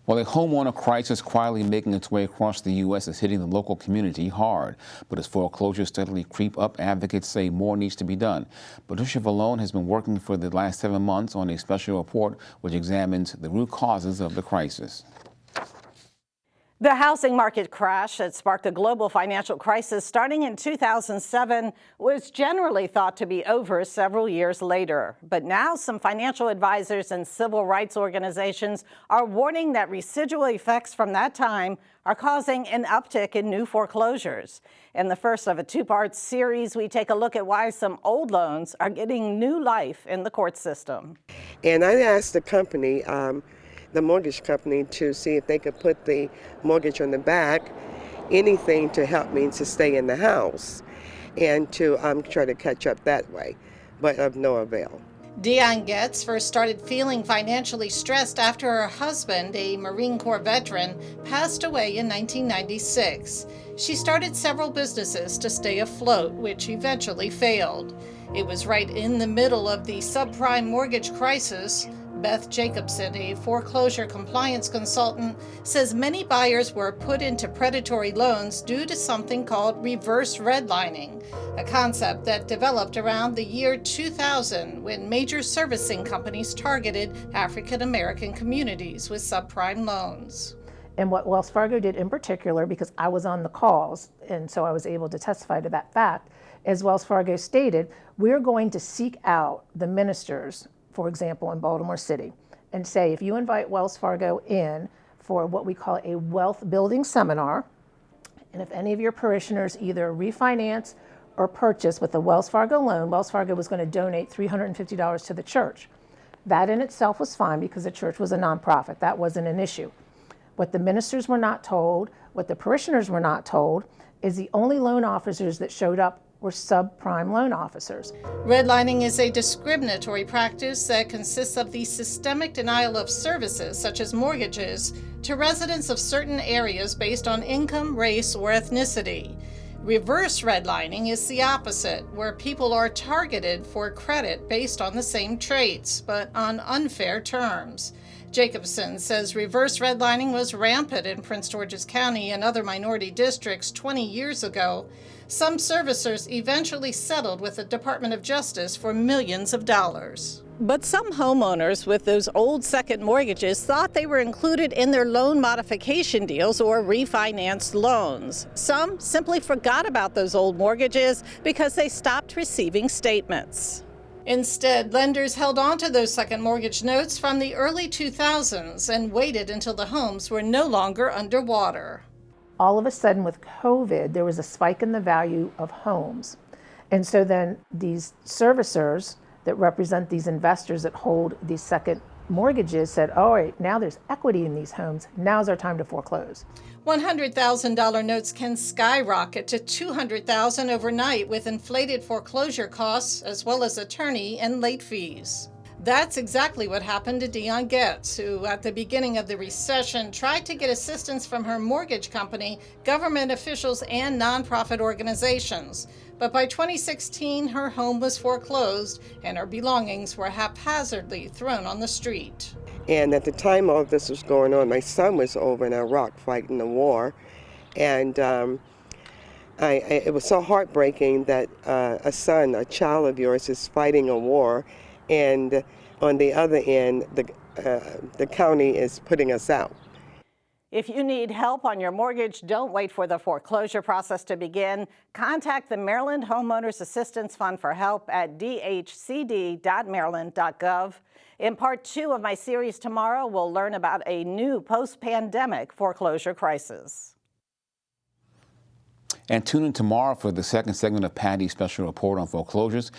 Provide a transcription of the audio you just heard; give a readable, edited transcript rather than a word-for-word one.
Well, a homeowner crisis quietly making its way across the U.S. is hitting the local community hard. But as foreclosures steadily creep up, advocates say more needs to be done. Patricia Vallone has been working for the last 7 months on a special report which examines the root causes of the crisis. The housing market crash that sparked a global financial crisis starting in 2007 was generally thought to be over several years later. But now some financial advisors and civil rights organizations are warning that residual effects from that time are causing an uptick in new foreclosures. In the first of a two-part series, we take a look at why some old loans are getting new life in the court system. And I asked the company, the mortgage company, to see if they could put the mortgage on the back, anything to help me to stay in the house and to try to catch up that way, but of no avail. Dion Getz first started feeling financially stressed after her husband, a Marine Corps veteran, passed away in 1996. She started several businesses to stay afloat, which eventually failed. It was right in the middle of the subprime mortgage crisis. Beth Jacobson, a foreclosure compliance consultant, says many buyers were put into predatory loans due to something called reverse redlining, a concept that developed around the year 2000 when major servicing companies targeted African American communities with subprime loans. And what Wells Fargo did in particular, because I was on the calls and so I was able to testify to that fact, as Wells Fargo stated, we're going to seek out the ministers, for example, in Baltimore City, and say, if you invite Wells Fargo in for what we call a wealth building seminar, and if any of your parishioners either refinance or purchase with a Wells Fargo loan, Wells Fargo was going to donate $350 to the church. That in itself was fine because the church was a nonprofit. That wasn't an issue. What the ministers were not told, what the parishioners were not told, is the only loan officers that showed up were subprime loan officers. Redlining is a discriminatory practice that consists of the systemic denial of services, such as mortgages, to residents of certain areas based on income, race, or ethnicity. Reverse redlining is the opposite, where people are targeted for credit based on the same traits, but on unfair terms. Jacobson says reverse redlining was rampant in Prince George's County and other minority districts 20 years ago. Some servicers eventually settled with the Department of Justice for millions of dollars. But some homeowners with those old second mortgages thought they were included in their loan modification deals or refinanced loans. Some simply forgot about those old mortgages because they stopped receiving statements. Instead, lenders held on to those second mortgage notes from the early 2000s and waited until the homes were no longer underwater. All of a sudden with COVID, there was a spike in the value of homes. And so then these servicers that represent these investors that hold these second mortgages said, all right, now there's equity in these homes. Now's our time to foreclose. $100,000 notes can skyrocket to $200,000 overnight with inflated foreclosure costs as well as attorney and late fees. That's exactly what happened to Dion Getz, who at the beginning of the recession tried to get assistance from her mortgage company, government officials, and nonprofit organizations. But by 2016, her home was foreclosed and her belongings were haphazardly thrown on the street. And at the time all this was going on, my son was over in Iraq fighting the war. And it was so heartbreaking that a child of yours, is fighting a war. And on the other end, the county is putting us out. If you need help on your mortgage, don't wait for the foreclosure process to begin. Contact the Maryland Homeowners Assistance Fund for help at dhcd.maryland.gov. In part 2 of my series tomorrow, we'll learn about a new post-pandemic foreclosure crisis. And tune in tomorrow for the second segment of Patty's special report on foreclosures.